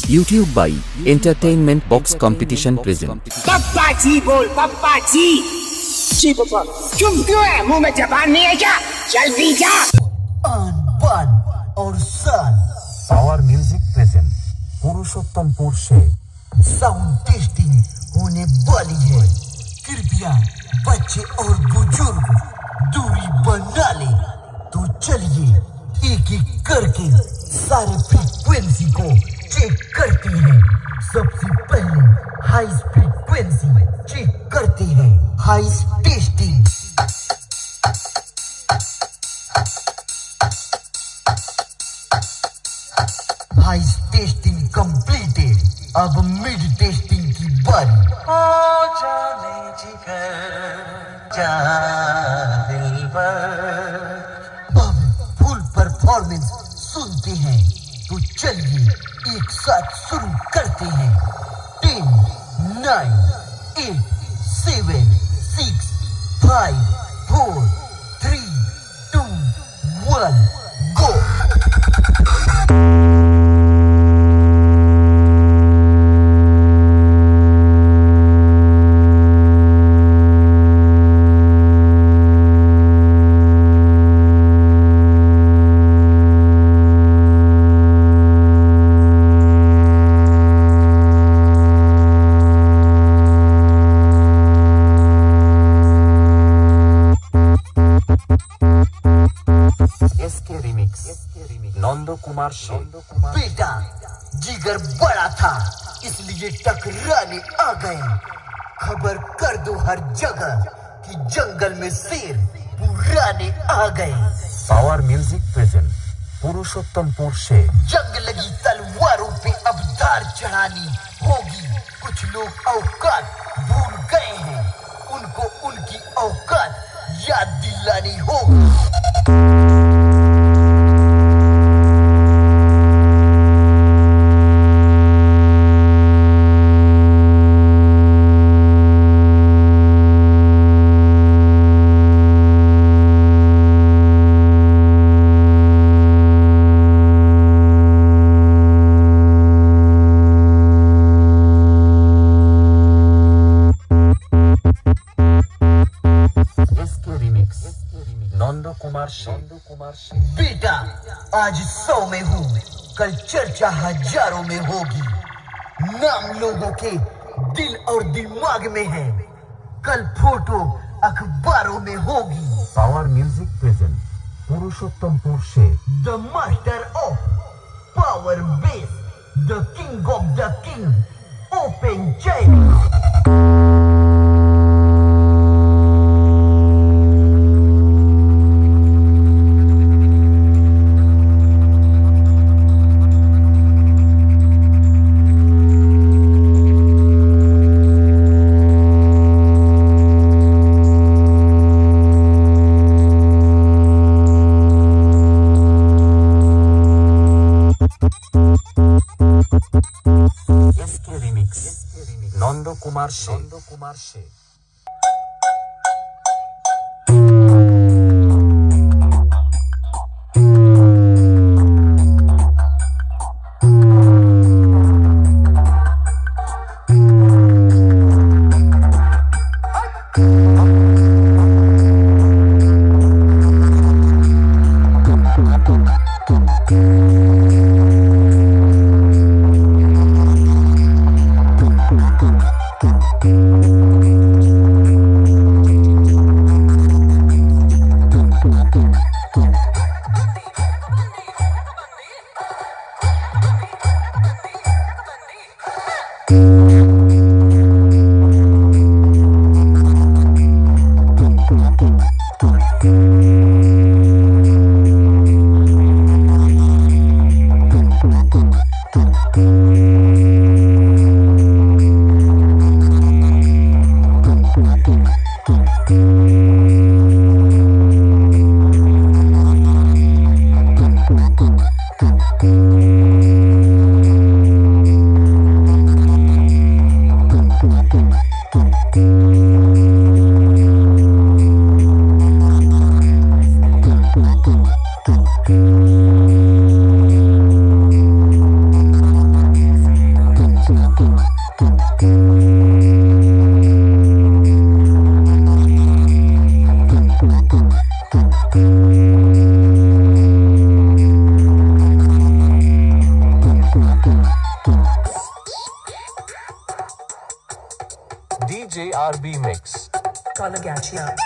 YouTube by Entertainment Box Competition present। पप्पा जी बोल पप्पा जी। जी पापा। चुप क्यों है? मुंह में जबान नहीं है क्या? जल्दी जा। अनबन और sun power music present Purushottampur से साउंड टेस्टिंग होने वाली है। कृपया बच्चे और बुजुर्ग दूरी बना ले। तो चलिए एक एक करके सारे फ्रीक्वेंसी को चेक करते हैं। सबसे पहले हाई फ्रीक्वेंसी चेक करते हैं। High testing high testing completed. अब मिड टेस्टिंग की बारी। ओ जाने जिगर जा दिलबर। अब फुल परफॉर्मेंस सुनते हैं। तो चलिए एक साथ शुरू करते हैं। 10, 9, 8, 7, 6, 5, 4, 3, 2, 1, go। नंदो कुमार से। बेटा जिगर बड़ा था इसलिए टकराने आ गए। खबर कर दो हर जगह कि जंगल में शेर पुराने आ गए। पावर म्यूजिक प्रेजेंट पुरुषोत्तमपुर से। जंग लगी तलवारों पे अब धार चढ़ानी होगी। कुछ लोग औकात भूल गए हैं, उनको उनकी औकात याद दिलानी होगी। नंदो कुमार से। बेटा आज 100 में हूँ, कल चर्चा हजारों में होगी। नाम लोगों के दिल और दिमाग में है, कल फोटो अखबारों में होगी। पावर म्यूजिक प्रेजेंट पुरुषोत्तमपुर से। The master of power base, the king of the king, open challenge. Nando Kumar से। DJ RB Mix. Kalagachia.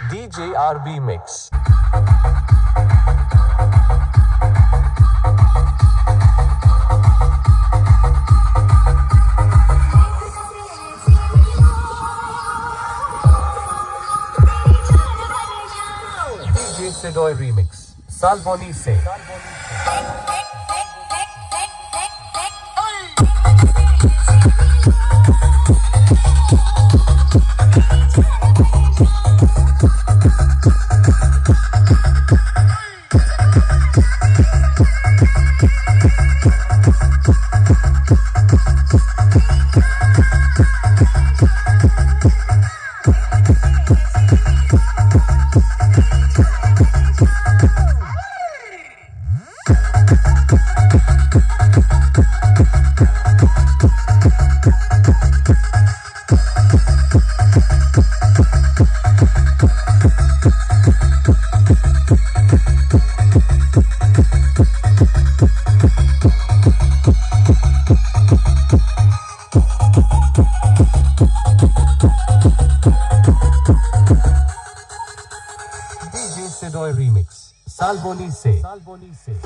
DJ RB Mix. DJ Sedoy Remix. Salvoni se. DJ Sedoy Remix. Salvoni se. Salvoni se.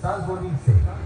Salvoni se.